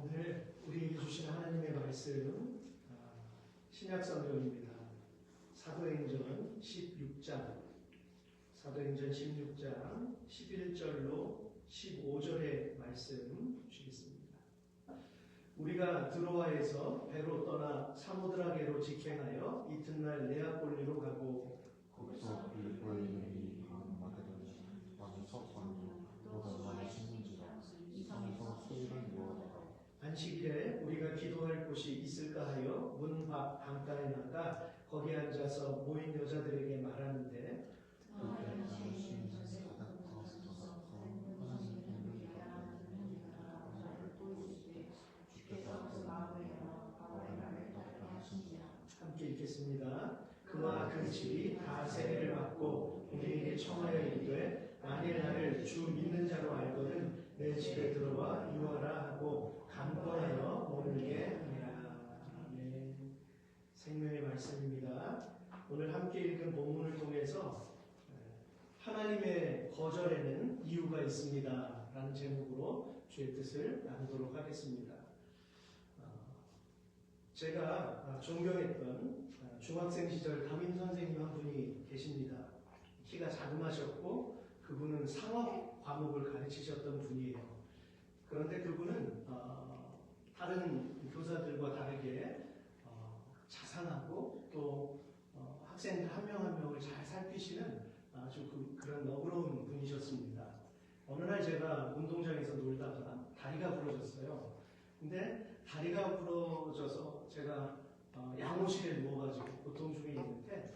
오늘 우리에게 주신 하나님의 말씀 신약 성경입니다. 사도행전 16장 11절로 15절의 말씀 주시겠습니다. 우리가 드로아에서 배로 떠나 사모드라게로 직행하여 이튿날 네아폴리로 가고 거기서 빌립보에 이르니 마게도냐 왕이 석방으로 너가 나의 신문지라 이 땅에서 수일을 모아다가 안식일에 우리가 기도할 곳이 있을까 하여 문 밖 강가에 나가 거기 앉아서 모인 여자들에게 말하는데 함께 읽겠습니다. 그와 그 집이 다 세례를 받고 우리에게 청하여 이르되 만일 나를 주 믿는 자로 알거든 내 집에 들어와 유하라 하고 간구하여 머물게 하니라. 아멘. 생명의 말씀입니다. 오늘 함께 읽은 본문을 통해서 하나님의 거절에는 이유가 있습니다 라는 제목으로 주의 뜻을 나누도록 하겠습니다. 제가 존경했던 중학생 시절 담임 선생님 한 분이 계십니다. 키가 자그마셨고 그분은 상업 과목을 가르치셨던 분이에요. 그런데 그분은 다른 교사들과 다르게 자상하고 또 학생들 한 명 한 명을 잘 살피시는 아주 그런 너그러운 분이셨습니다. 어느 날 제가 운동장에서 놀다가 다리가 부러졌어요. 근데 다리가 부러져서 제가 양호실에 누워가지고 고통 중에 있는데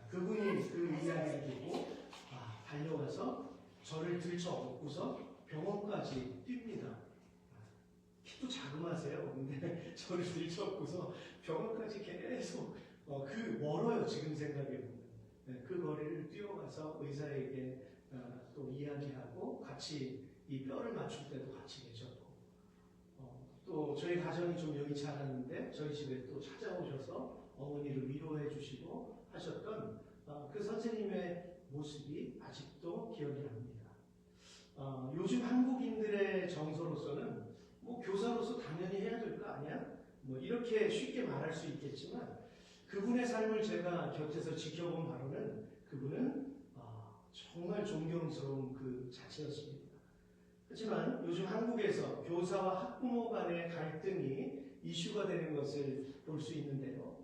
그분이 그 이야기를 듣고 달려와서 저를 들쳐 업고서 병원까지 뜁니다. 키도 자그마세요. 근데 저를 들쳐 업고서 병원까지 계속 멀어요. 지금 생각해보면. 그 거리를 뛰어가서 의사에게 또 이야기하고 같이 이 뼈를 맞출 때도 같이 계셨고 또 저희 가정이 좀 여의치 않았는데 저희 집에 또 찾아오셔서 어머니를 위로해 주시고 하셨던 그 선생님의 모습이 아직도 기억이 납니다. 요즘 한국인들의 정서로서는 뭐 교사로서 당연히 해야 될 거 아니야? 뭐 이렇게 쉽게 말할 수 있겠지만 그분의 삶을 제가 곁에서 지켜본 바로는 그분은 정말 존경스러운 그 자체였습니다. 하지만 요즘 한국에서 교사와 학부모 간의 갈등이 이슈가 되는 것을 볼 수 있는데요.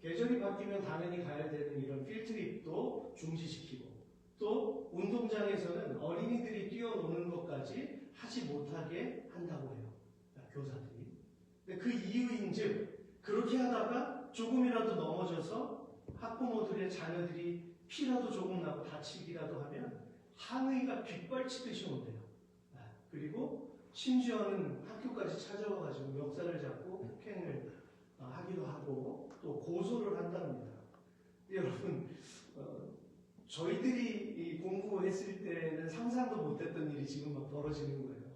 계절이 바뀌면 당연히 가야 되는 이런 필드립도 중지시키고 또 운동장에서는 어린이들이 뛰어노는 것까지 하지 못하게 한다고 해요. 교사들이. 근데 그 이유인즉 그렇게 하다가 조금이라도 넘어져서 학부모들의 자녀들이 피라도 조금 나고 다치기라도 하면 항의가 빗발치듯이 온대요. 그리고 심지어는 학교까지 찾아와가지고 멱살을 잡고 폭행을 하기도 하고 또 고소를 한답니다. 여러분 저희들이 공부했을 때는 상상도 못했던 일이 지금 막 벌어지는 거예요.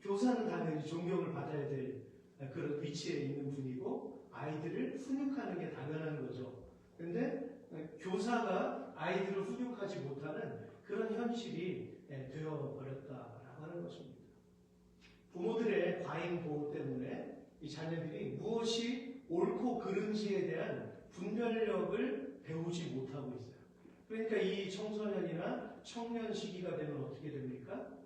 교사는 당연히 존경을 받아야 될 그런 위치에 있는 분이고 아이들을 훈육하는 게 당연한 거죠. 그런데 교사가 아이들을 훈육하지 못하는 그런 현실이 되어버렸다라고 하는 것입니다. 부모들의 과잉 보호 때문에 이 자녀들이 무엇이 옳고 그른지에 대한 분별력을 배우지 못하고 있어요. 그러니까 이 청소년이나 청년 시기가 되면 어떻게 됩니까?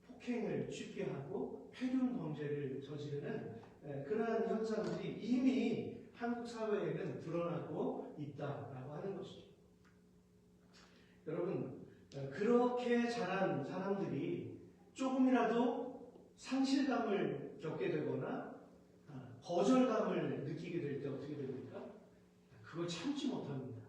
폭행을 쉽게 하고 폐륜 범죄를 저지르는 그러한 현상들이 이미 한국 사회에는 드러나고 있다라고 하는 것이죠. 여러분 그렇게 자란 사람들이 조금이라도 상실감을 겪게 되거나 거절감을 느끼게 될 때 어떻게 됩니까? 그걸 참지 못합니다.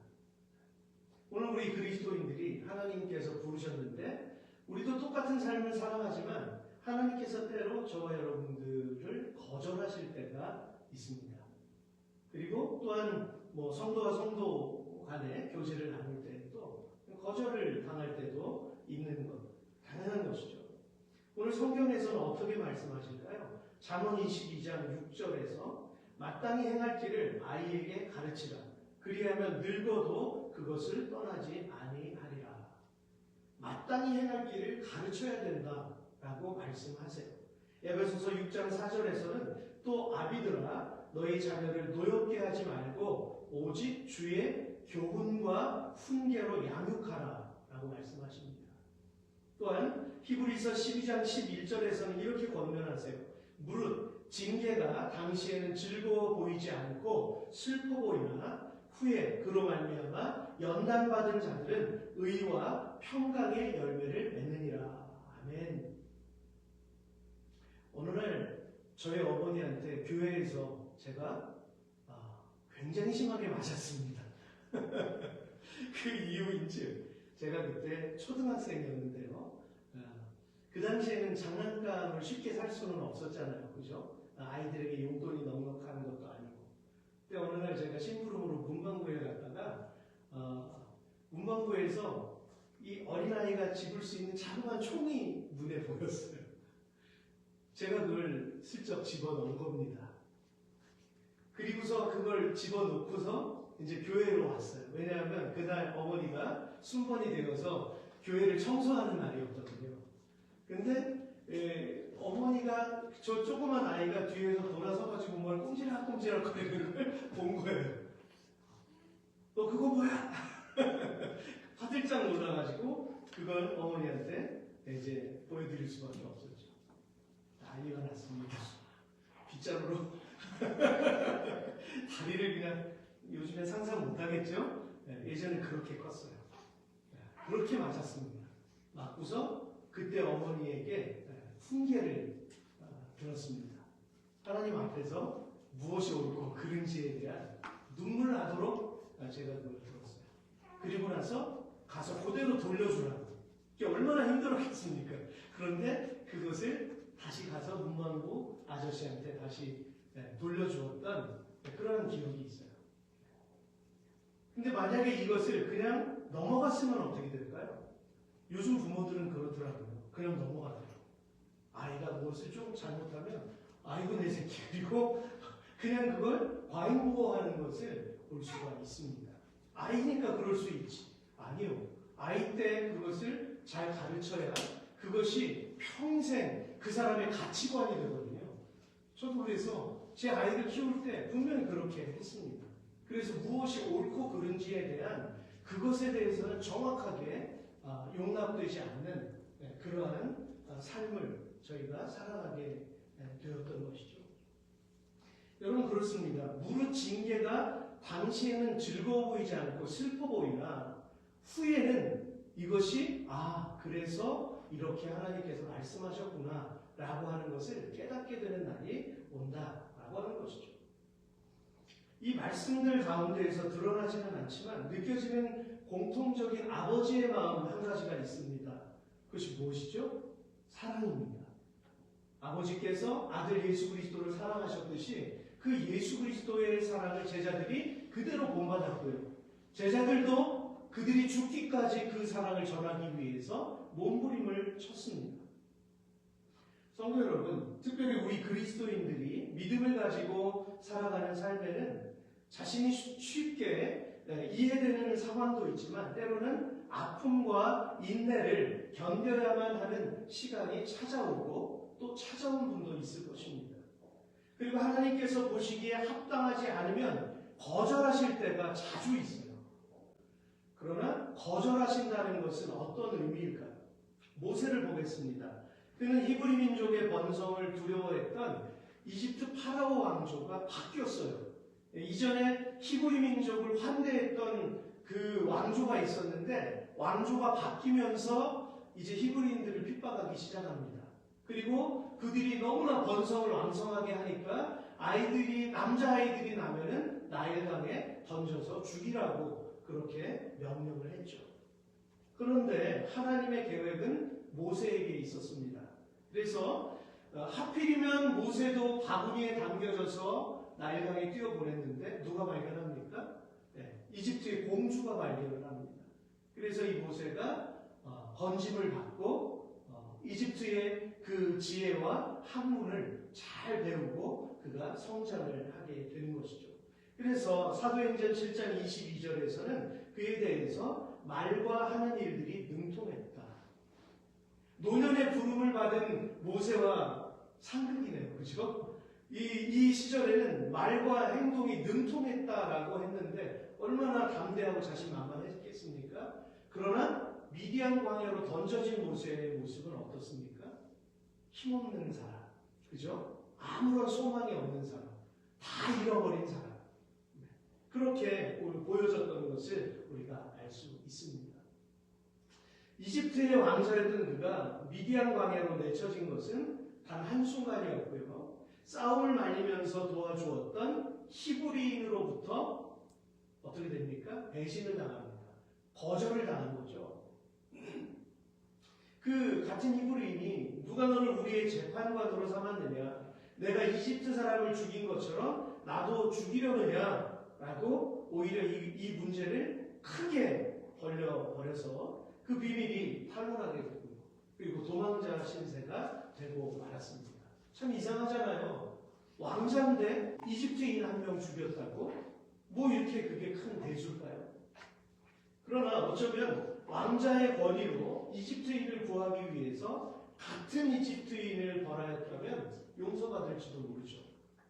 오늘 우리 그리스도인들이 하나님께서 부르셨는데 우리도 똑같은 삶을 살아가지만 하나님께서 때로 저와 여러분들을 거절하실 때가 있습니다. 그리고 또한 성도와 성도 간의 교제를 나눌 때에도 거절을 당할 때도 있는 것 당연한 것이죠. 오늘 성경에서는 어떻게 말씀하실까요? 잠언 22장 6절에서 마땅히 행할 길을 아이에게 가르치라. 그리하면 늙어도 그것을 떠나지 아니하리라. 마땅히 행할 길을 가르쳐야 된다라고 말씀하세요. 에베소서 6장 4절에서는 또 아비들아 너희 자녀를 노엽게 하지 말고 오직 주의 교훈과 훈계로 양육하라 라고 말씀하십니다. 또한 히브리서 12장 11절에서는 이렇게 권면하세요. 무릇 징계가 당시에는 즐거워 보이지 않고 슬퍼 보이나 후에 그로 말미암아 연단받은 자들은 의와 평강의 열매를 맺느니라. 아멘. 어느 날 저희 어머니한테 교회에서 제가 굉장히 심하게 맞았습니다. 그 이유인즉 제가 그때 초등학생이었는데요. 그 당시에는 장난감을 쉽게 살 수는 없었잖아요. 그죠? 아이들에게 용돈이 넉넉한 것도 아니고. 근데 어느 날 제가 심부름으로 문방구에 갔다가 문방구에서 이 어린아이가 집을 수 있는 자그마한 총이 눈에 보였어요. 제가 그걸 슬쩍 집어넣은 겁니다. 그리고서 그걸 집어넣고서 이제 교회로 왔어요. 왜냐하면 그날 어머니가 순번이 되어서 교회를 청소하는 날이었거든요. 근데 어머니가 저 조그만 아이가 뒤에서 돌아서가지고 뭘 꼼지락꼼지락 거리는 걸 본 거예요. 너 그거 뭐야? 화들짝 놀라가지고 그걸 어머니한테 이제 보여드릴 수밖에 없었죠. 난리가 났습니다. 빗자루로 다리를 그냥 요즘에 상상 못하겠죠? 예전에 그렇게 컸어요. 그렇게 맞았습니다. 맞고서 그때 어머니에게 훈계를 들었습니다. 하나님 앞에서 무엇이 옳고 그른지에 대한 눈물 나도록 제가 그걸 들었어요. 그리고 나서 가서 그대로 돌려주라고. 이게 얼마나 힘들었겠습니까? 그런데 그것을 다시 가서 문방구 아저씨한테 다시 돌려주었던 그런 기억이 있어요. 근데 만약에 이것을 그냥 넘어갔으면 어떻게 될까요? 요즘 부모들은 그러더라고요. 그냥 넘어가더라고요. 아이가 무엇을 좀 잘못하면 아이고 내 새끼 그리고 그냥 그걸 과잉보호하는 것을 볼 수가 있습니다. 아이니까 그럴 수 있지. 아니요. 아이 때 그것을 잘 가르쳐야 그것이 평생 그 사람의 가치관이 되거든요. 저도 그래서 제 아이를 키울 때 분명히 그렇게 했습니다. 그래서 무엇이 옳고 그른지에 대한 그것에 대해서는 정확하게 용납되지 않는 그러한 삶을 저희가 살아가게 되었던 것이죠. 여러분 그렇습니다. 무릇 징계가 당시에는 즐거워 보이지 않고 슬퍼 보이나 후에는 이것이 그래서 이렇게 하나님께서 말씀하셨구나 라고 하는 것을 깨닫게 되는 날이 온다라고 하는 것이죠. 이 말씀들 가운데에서 드러나지는 않지만 느껴지는 공통적인 아버지의 마음 한 가지가 있습니다. 그것이 무엇이죠? 사랑입니다. 아버지께서 아들 예수 그리스도를 사랑하셨듯이 그 예수 그리스도의 사랑을 제자들이 그대로 본받았고요. 제자들도 그들이 죽기까지 그 사랑을 전하기 위해서 몸부림을 쳤습니다. 성도 여러분, 특별히 우리 그리스도인들이 믿음을 가지고 살아가는 삶에는 자신이 쉽게 이해되는 상황도 있지만 때로는 아픔과 인내를 견뎌야만 하는 시간이 찾아오고 또 찾아온 분도 있을 것입니다. 그리고 하나님께서 보시기에 합당하지 않으면 거절하실 때가 자주 있어요. 그러나 거절하신다는 것은 어떤 의미일까요? 모세를 보겠습니다. 그는 히브리 민족의 번성을 두려워했던 이집트 파라오 왕조가 바뀌었어요. 이전에 히브리 민족을 환대했던 그 왕조가 있었는데 왕조가 바뀌면서 이제 히브리인들을 핍박하기 시작합니다. 그리고 그들이 너무나 번성을 왕성하게 하니까 남자아이들이 나면은 나일강에 던져서 죽이라고 그렇게 명령을 했죠. 그런데 하나님의 계획은 모세에게 있었습니다. 그래서 하필이면 모세도 바구니에 담겨져서 나일강에 뛰어보냈는데 누가 발견합니까? 이집트의 공주가 발견을 합니다. 그래서 이 모세가 건짐을 받고 이집트의 그 지혜와 학문을 잘 배우고 그가 성장을 하게 되는 것이죠. 그래서 사도행전 7장 22절에서는 그에 대해서 말과 하는 일들이 능통했다. 노년의 부름을 받은 모세와 상극이네요. 그죠? 이 시절에는 말과 행동이 능통했다라고 했는데 얼마나 담대하고 자신만만했겠습니까? 그러나 미디안 광야로 던져진 모세의 모습은 어떻습니까? 힘없는 사람, 그죠? 아무런 소망이 없는 사람, 다 잃어버린 사람. 그렇게 보여졌던 것을 우리가 알 수 있습니다. 이집트의 왕자였던 그가 미디안 광야로 내쳐진 것은 단 한순간이었고요. 싸움을 말리면서 도와주었던 히브리인으로부터 어떻게 됩니까? 배신을 당합니다. 거절을 당한 거죠. 그 같은 히브리인이 누가 너를 우리의 재판관으로 삼았느냐? 내가 이집트 사람을 죽인 것처럼 나도 죽이려느냐? 라고 오히려 이 문제를 크게 벌려버려서 그 비밀이 탄로나게 되고 그리고 도망자 신세가 되고 말았습니다. 참 이상하잖아요. 왕자인데 이집트인 한 명 죽였다고? 뭐 이렇게 그게 큰 대수일까요? 그러나 어쩌면 왕자의 권위로 이집트인을 구하기 위해서 같은 이집트인을 벌하였다면 용서받을지도 모르죠.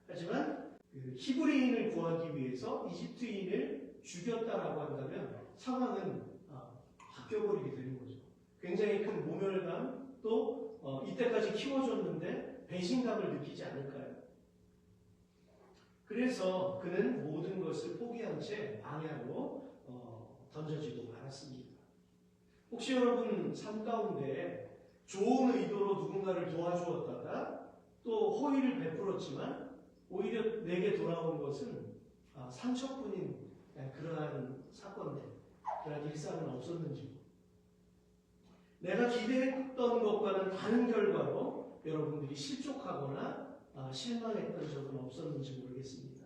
하지만 히브리인을 구하기 위해서 이집트인을 죽였다라고 한다면 상황은 바뀌어버리게 되는 거죠. 굉장히 큰 모멸감 또 이때까지 키워줬는데 배신감을 느끼지 않을까요? 그래서 그는 모든 것을 포기한 채 광야로 던져지고 말았습니다. 혹시 여러분 삶 가운데 좋은 의도로 누군가를 도와주었다가 또 호의를 베풀었지만 오히려 내게 돌아온 것은 상처뿐인 그러한 사건들, 그러한 일상은 없었는지, 내가 기대했던 것과는 다른 결과로 여러분들이 실족하거나 실망했던 적은 없었는지 모르겠습니다.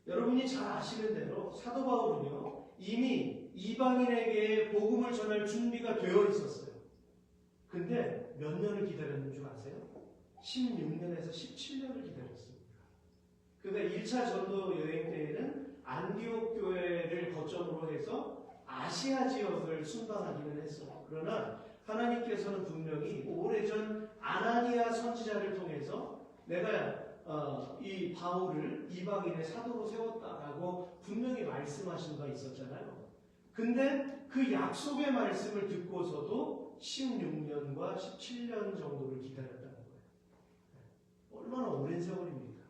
여러분이 잘 아시는 대로 사도 바울은요 이미 이방인에게 복음을 전할 준비가 되어 있었어요. 근데 몇 년을 기다렸는 줄 아세요? 16년에서 17년을 기다렸습니다. 그가 1차 전도 여행 때에는 안디옥 교회를 거점으로 해서 아시아 지역을 순방하기는 했어요. 그러나 하나님께서는 분명히 오래전 아나니아 선지자를 통해서 내가 이 바울을 이방인의 사도로 세웠다라고 분명히 말씀하신 바 있었잖아요. 근데 그 약속의 말씀을 듣고서도 16년과 17년 정도를 기다렸다는 거예요. 얼마나 오랜 세월입니까?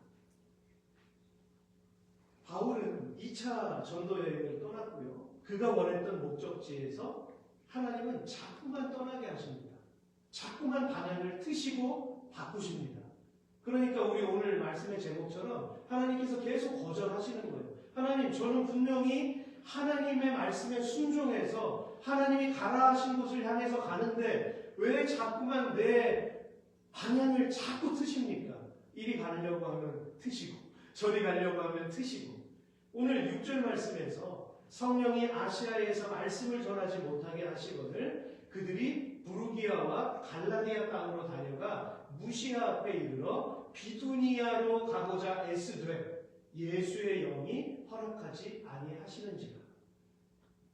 바울은 2차 전도 여행을 떠났고요. 그가 원했던 목적지에서 하나님은 자꾸만 떠나게 하십니다. 자꾸만 방향을 트시고 바꾸십니다. 그러니까 우리 오늘 말씀의 제목처럼 하나님께서 계속 거절하시는 거예요. 하나님, 저는 분명히 하나님의 말씀에 순종해서 하나님이 가라 하신 곳을 향해서 가는데 왜 자꾸만 내 방향을 자꾸 트십니까? 이리 가려고 하면 트시고 저리 가려고 하면 트시고. 오늘 6절 말씀에서 성령이 아시아에서 말씀을 전하지 못하게 하시거늘 그들이 부르기아와 갈라디아 땅으로 다녀가 무시아 앞에 이르러 비두니아로 가고자 애쓰되 예수의 영이 허락하지 아니하시는지라.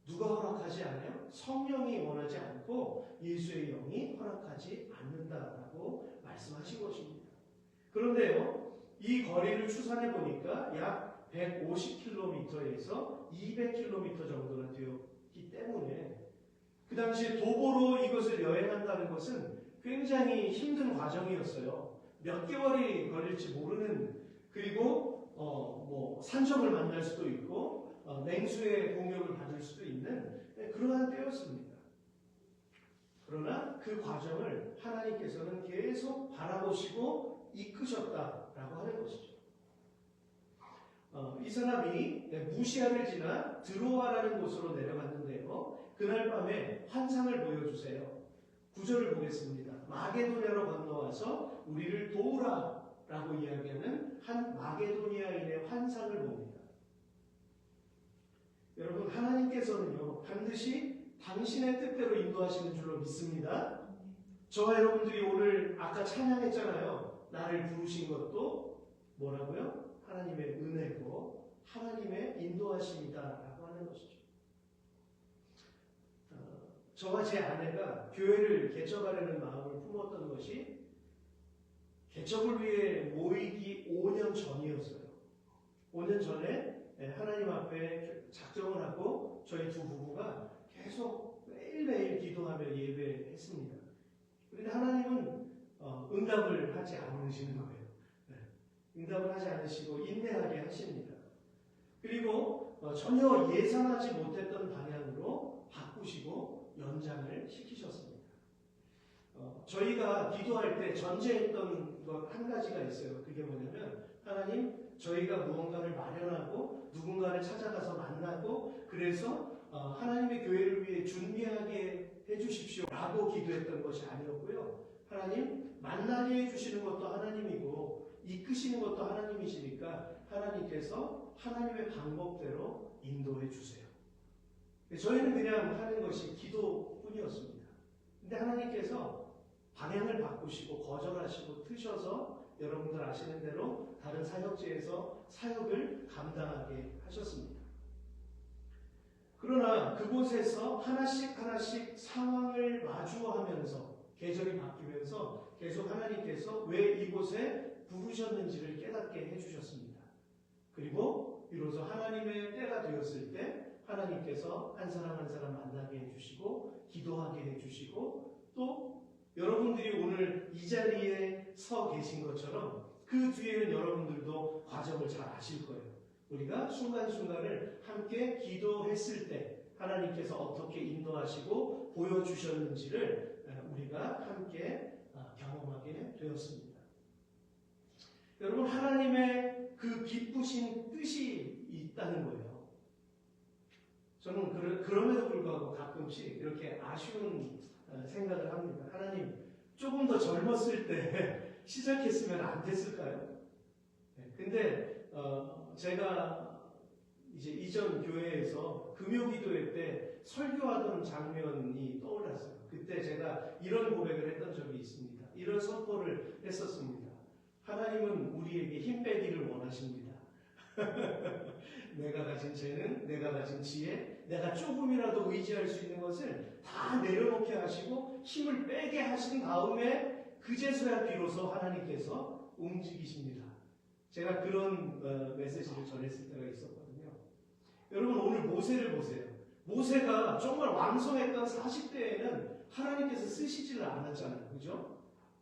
누가 허락하지 않아요? 성령이 원하지 않고 예수의 영이 허락하지 않는다라고 말씀하신 것입니다. 그런데요, 이 거리를 추산해 보니까 약 150km에서 200km 정도나 되었기 때문에 그 당시에 도보로 이것을 여행한다는 것은 굉장히 힘든 과정이었어요. 몇 개월이 걸릴지 모르는, 그리고 산적을 만날 수도 있고 맹수의 공격을 받을 수도 있는 그러한 때였습니다. 그러나 그 과정을 하나님께서는 계속 바라보시고 이끄셨다라고 하는 것이죠. 이 사람이 무시아를 지나 드로아라는 곳으로 내려갔는데요. 그날 밤에 환상을 보여주세요. 9절을 보겠습니다. 마게도냐로 건너와서 우리를 도우라 라고 이야기하는 한 마게도니아인의 환상을 봅니다. 여러분, 하나님께서는요 반드시 당신의 뜻대로 인도하시는 줄로 믿습니다. 저와 여러분들이 오늘 아까 찬양했잖아요. 나를 부르신 것도 뭐라고요? 하나님의 은혜고 하나님의 인도하심이다라고 하는 것이죠. 저와 제 아내가 교회를 개척하려는 마음을 품었던 것이 개척을 위해 모이기 5년 전이었어요. 5년 전에 하나님 앞에 작정을 하고 저희 두 부부가 계속 매일매일 기도하며 예배했습니다. 그런데 하나님은 응답을 하지 않으시는 거예요. 응답을 하지 않으시고 인내하게 하십니다. 그리고 전혀 예상하지 못했던 방향으로 바꾸시고 연장을 시키셨습니다. 저희가 기도할 때 전제했던 것 한 가지가 있어요. 그게 뭐냐면 하나님, 저희가 무언가를 마련하고 누군가를 찾아가서 만나고 그래서 하나님의 교회를 위해 준비하게 해주십시오 라고 기도했던 것이 아니었고요. 하나님, 만나게 해주시는 것도 하나님이고 이끄시는 것도 하나님이시니까 하나님께서 하나님의 방법대로 인도해 주세요. 저희는 그냥 하는 것이 기도뿐이었습니다. 근데 하나님께서 방향을 바꾸시고 거절하시고 트셔서 여러분들 아시는 대로 다른 사역지에서 사역을 감당하게 하셨습니다. 그러나 그곳에서 하나씩 하나씩 상황을 마주하면서 계절이 바뀌면서 계속 하나님께서 왜 이곳에 부르셨는지를 깨닫게 해주셨습니다. 그리고 비로소 하나님의 때가 되었을 때 하나님께서 한 사람 한 사람 만나게 해주시고 기도하게 해주시고 또 여러분들이 오늘 이 자리에 서 계신 것처럼 그 뒤에는 여러분들도 과정을 잘 아실 거예요. 우리가 순간순간을 함께 기도했을 때 하나님께서 어떻게 인도하시고 보여주셨는지를 우리가 함께 경험하게 되었습니다. 여러분, 하나님의 그 기쁘신 뜻이 있다는 거예요. 저는 그럼에도 불구하고 가끔씩 이렇게 아쉬운 생각을 합니다. 하나님, 조금 더 젊었을 때 시작했으면 안 됐을까요? 근데 제가 이제 이전 교회에서 금요기도회 때 설교하던 장면이 떠올랐어요. 그때 제가 이런 고백을 했던 적이 있습니다. 이런 선포를 했었습니다. 하나님은 우리에게 힘 빼기를 원하십니다. 내가 가진 재능, 내가 가진 지혜, 내가 조금이라도 의지할 수 있는 것을 다 내려놓게 하시고 힘을 빼게 하신 다음에 그제서야 비로소 하나님께서 움직이십니다. 제가 그런 메시지를 전했을 때가 있었거든요. 여러분, 오늘 모세를 보세요. 모세가 정말 왕성했던 40대에는 하나님께서 쓰시지를 않았잖아요. 그죠?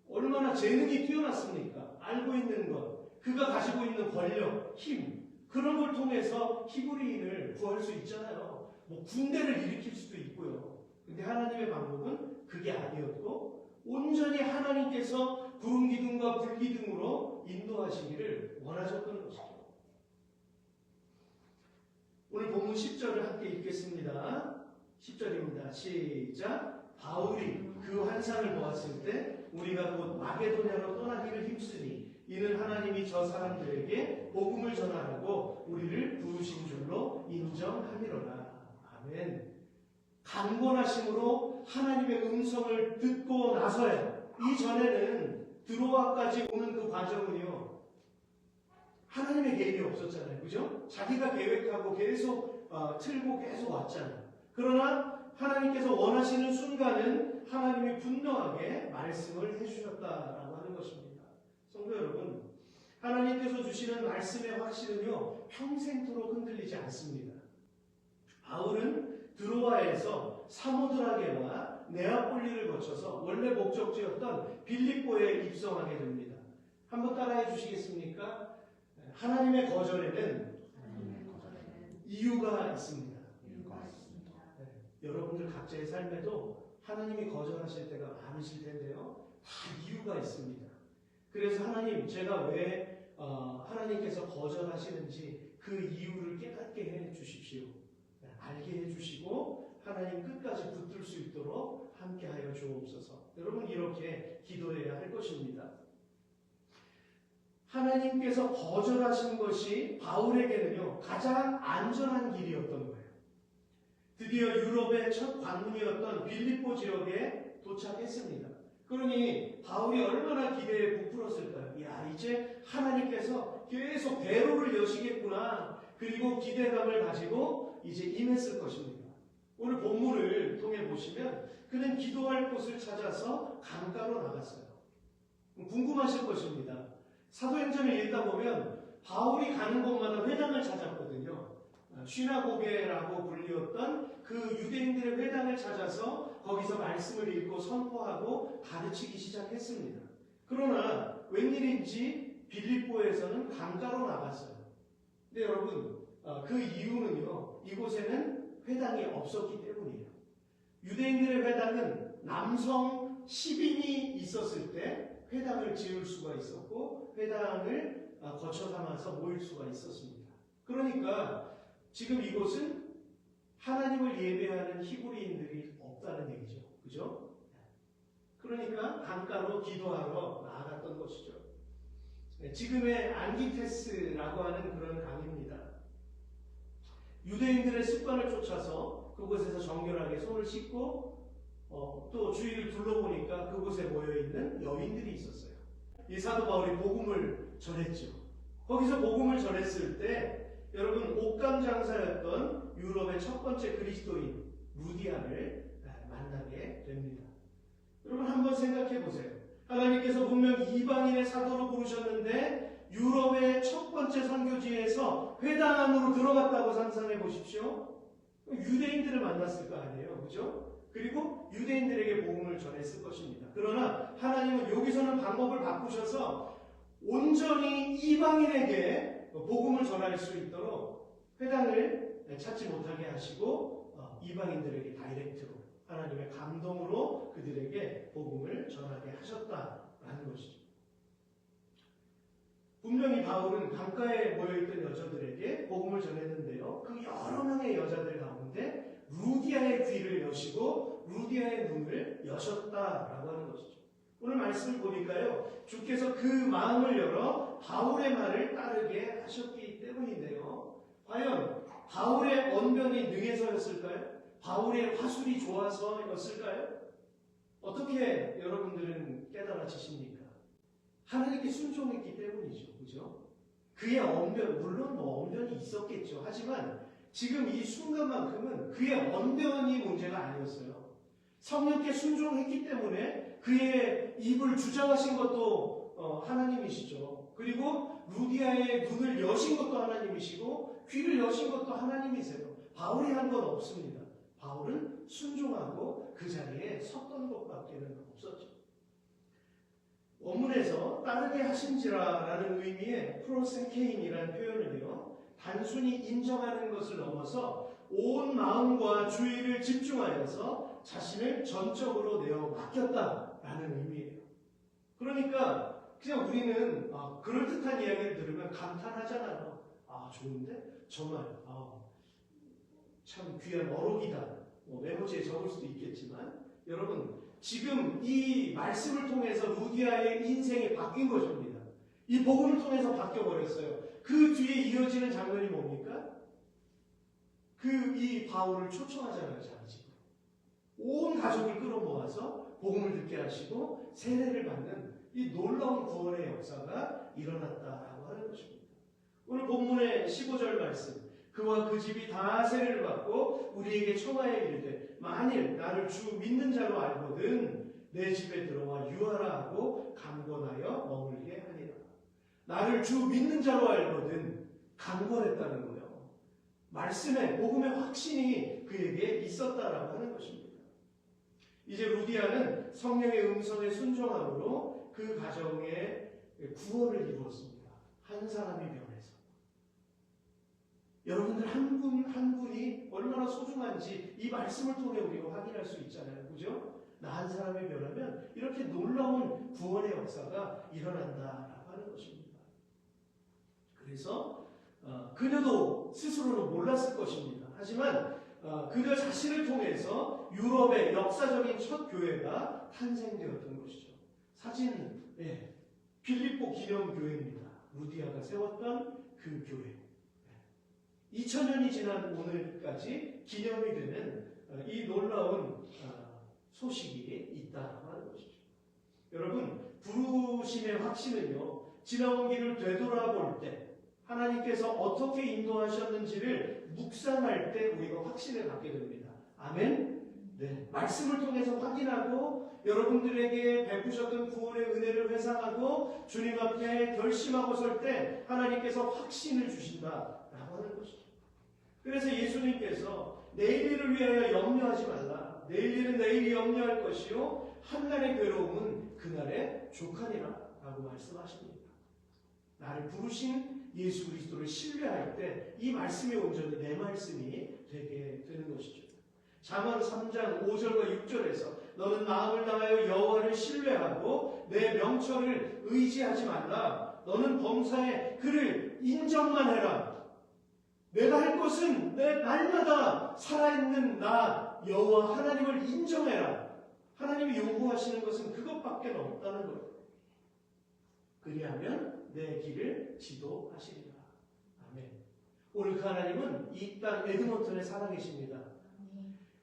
얼마나 재능이 뛰어났습니까? 알고 있는 것, 그가 가지고 있는 권력, 힘, 그런 걸 통해서 히브리인을 구할 수 있잖아요. 뭐 군대를 일으킬 수도 있고요. 근데 하나님의 방법은 그게 아니었고 온전히 하나님께서 구름 기둥과 불 기둥으로 인도하시기를 원하셨던 것이죠. 오늘 본문 10절을 함께 읽겠습니다. 10절입니다. 시작. 바울이 그 환상을 보았을 때 우리가 곧 마게도냐로 떠나기를 힘쓰니 이는 하나님이 저 사람들에게 복음을 전하라고 우리를 부르신 줄로 인정함이로라. 아멘. 강권하심으로 하나님의 음성을 듣고 나서야, 이전에는 드로아까지 오는 그 과정은요, 하나님의 계획이 없었잖아요. 그죠? 자기가 계획하고 계속 틀고 계속 왔잖아요. 그러나 하나님께서 원하시는 순간은 하나님이 분명하게 말씀을 해주셨다라고 하는 것입니다. 성도 여러분, 하나님께서 주시는 말씀의 확신은요, 평생토록 흔들리지 않습니다. 바울은 드로아에서 사모드라게와 네아폴리를 거쳐서 원래 목적지였던 빌립보에 입성하게 됩니다. 한번 따라해 주시겠습니까? 하나님의 거절에는 이유가 있습니다. 여러분들 각자의 삶에도 하나님이 거절하실 때가 많으실 텐데요. 다 이유가 있습니다. 그래서 하나님, 제가 왜 하나님께서 거절하시는지 그 이유를 깨닫게 해 주십시오. 알게 해 주시고 하나님 끝까지 붙들 수 있도록 함께하여 주옵소서. 여러분, 이렇게 기도해야 할 것입니다. 하나님께서 거절하신 것이 바울에게는요, 가장 안전한 길이었던 거예요. 드디어 유럽의 첫 관문이었던 빌립보 지역에 도착했습니다. 그러니 바울이 얼마나 기대에 부풀었을까요? 야, 이제 하나님께서 계속 대로를 여시겠구나. 그리고 기대감을 가지고 이제 임했을 것입니다. 오늘 본문을 통해 보시면 그는 기도할 곳을 찾아서 강가로 나갔어요. 궁금하실 것입니다. 사도행전을 읽다 보면 바울이 가는 곳마다 회당을 찾았거든요. 쉬나고게라고 불리웠던 그 유대인들의 회당을 찾아서 거기서 말씀을 읽고 선포하고 가르치기 시작했습니다. 그러나 웬일인지 빌립보에서는 강가로 나갔어요. 근데 여러분, 그 이유는요, 이곳에는 회당이 없었기 때문이에요. 유대인들의 회당은 남성 10인이 있었을 때 회당을 지을 수가 있었고 회당을 거처 삼아서 모일 수가 있었습니다. 그러니까 지금 이곳은 하나님을 예배하는 히브리인들이 없다는 얘기죠. 그죠? 그러니까 강가로 기도하러 나아갔던 것이죠. 지금의 안기테스라고 하는 그런 강입니다. 유대인들의 습관을 쫓아서 그곳에서 정결하게 손을 씻고 또 주위를 둘러보니까 그곳에 모여있는 여인들이 있었어요. 이 사도 바울이 복음을 전했죠. 거기서 복음을 전했을 때 여러분 옷감 장사였던 유럽의 첫 번째 그리스도인 루디아를 만나게 됩니다. 여러분 한번 생각해 보세요. 하나님께서 분명 이방인의 사도로 부르셨는데 유럽의 첫 번째 선교지에서 회당 안으로 들어갔다고 상상해 보십시오. 유대인들을 만났을 거 아니에요. 그죠? 그리고 유대인들에게 복음을 전했을 것입니다. 그러나 하나님은 여기서는 방법을 바꾸셔서 온전히 이방인에게 복음을 전할 수 있도록 회당을 찾지 못하게 하시고 이방인들에게 다이렉트로 하나님의 감동으로 그들에게 복음을 전하게 하셨다라는 것이죠. 분명히 바울은 강가에 모여있던 여자들에게 복음을 전했는데요. 그 여러 명의 여자들 가운데 루디아의 귀를 여시고 루디아의 눈을 여셨다라고 하는 것이죠. 오늘 말씀을 보니까요. 주께서 그 마음을 열어 바울의 말을 따르게 하셨기 때문인데요. 과연 바울의 언변이 능해서였을까요? 바울의 화술이 좋아서였을까요? 어떻게 여러분들은 깨달아지십니까? 하나님께 순종했기 때문이죠. 그죠? 그의 언변, 물론 언변이 있었겠죠. 하지만 지금 이 순간만큼은 그의 언변이 문제가 아니었어요. 성령께 순종했기 때문에 그의 입을 주장하신 것도 하나님이시죠. 그리고 루디아의 눈을 여신 것도 하나님이시고 귀를 여신 것도 하나님이세요. 바울이 한 건 없습니다. 바울은 순종하고 그 자리에 섰던 것밖에는 없었죠. 원문에서 따르게 하신지라라는 의미의 프로세케인이라는 표현은요. 단순히 인정하는 것을 넘어서 온 마음과 주의를 집중하여서 자신을 전적으로 내어 맡겼다라는 의미예요. 그러니까 그냥 우리는 그럴듯한 이야기를 들으면 감탄하잖아요. 좋은데? 정말 참 귀한 어록이다. 메모지에 적을 수도 있겠지만 여러분 지금 이 말씀을 통해서 루디아의 인생이 바뀐 것입니다. 이 복음을 통해서 바뀌어버렸어요. 그 뒤에 이어지는 장면이 뭡니까? 이 바울을 초청하잖아요. 자기 집으로. 온 가족을 끌어모아서 복음을 듣게 하시고 세례를 받는 이 놀라운 구원의 역사가 일어났다라고 하는 것입니다. 오늘 본문의 15절 말씀 그와 그 집이 다 세례를 받고 우리에게 청하여 이르되 만일 나를 주 믿는 자로 알거든 내 집에 들어와 유하라 하고 강권하여 머물게 하리라. 나를 주 믿는 자로 알거든 강권했다는 거예요. 말씀에 복음의 확신이 그에게 있었다라고 하는 것입니다. 이제 루디아는 성령의 음성에 순종함으로 그 가정의 구원을 이루었습니다. 한 사람이 변해서. 여러분들 한 분 한 분이 얼마나 소중한지 이 말씀을 통해 우리가 확인할 수 있잖아요. 그죠? 나 한 사람이 변하면 이렇게 놀라운 구원의 역사가 일어난다라고 하는 것입니다. 그래서 그녀도 스스로는 몰랐을 것입니다. 하지만 그녀 자신을 통해서 유럽의 역사적인 첫 교회가 탄생되었던 것이죠. 사진, 빌립보 기념교회입니다. 루디아가 세웠던 그 교회. 2000년이 지난 오늘까지 기념이 되는 이 놀라운 소식이 있다고 하는 것이죠. 여러분, 부르심의 확신은요, 지나온 길을 되돌아볼 때 하나님께서 어떻게 인도하셨는지를 묵상할 때 우리가 확신을 갖게 됩니다. 아멘? 네, 말씀을 통해서 확인하고 여러분들에게 베푸셨던 구원의 은혜를 회상하고 주님 앞에 결심하고 설 때 하나님께서 확신을 주신다라고 하는 것이죠. 그래서 예수님께서 내일 일을 위하여 염려하지 말라. 내일 일은 내일이 염려할 것이요 한날의 괴로움은 그날의 족하니라 라고 말씀하십니다. 나를 부르신 예수 그리스도를 신뢰할 때 이 말씀이 온전히 내 말씀이 되게 되는 것이죠. 잠언 3장 5절과 6절에서 너는 마음을 다하여 여호와를 신뢰하고 내 명철을 의지하지 말라. 너는 범사에 그를 인정만 해라. 내가 할 것은 내 날마다 살아있는 나 여호와 하나님을 인정해라. 하나님이 요구하시는 것은 그것밖에 없다는 거예요. 그리하면 내 길을 지도하시리라. 아멘. 오늘 그 하나님은 이 땅 에드먼턴에 살아계십니다.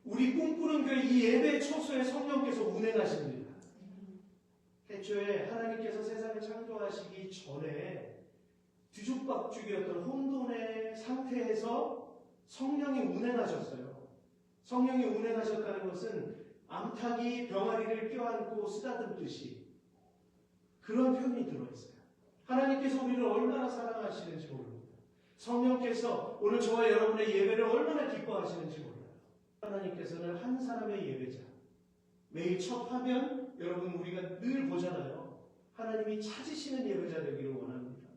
우리 꿈꾸는 교회 이 예배 초소에 성령께서 운행하십니다. 애초에 하나님께서 세상을 창조하시기 전에 뒤죽박죽이었던 혼돈의 상태에서 성령이 운행하셨어요. 성령이 운행하셨다는 것은 암탉이 병아리를 껴안고 쓰다듬듯이 그런 표현이 들어있어요. 하나님께서 우리를 얼마나 사랑하시는지 모릅니다. 성령께서 오늘 저와 여러분의 예배를 얼마나 기뻐하시는지 몰라요. 하나님께서는 한 사람의 예배자, 매일 첫 화면 여러분 우리가 늘 보잖아요. 하나님이 찾으시는 예배자 되기를 원합니다.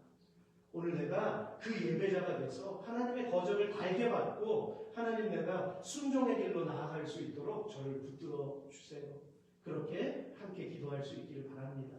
오늘 내가 그 예배자가 돼서 하나님의 거절을 달게 받고 하나님 내가 순종의 길로 나아갈 수 있도록 저를 붙들어 주세요. 그렇게 함께 기도할 수 있기를 바랍니다.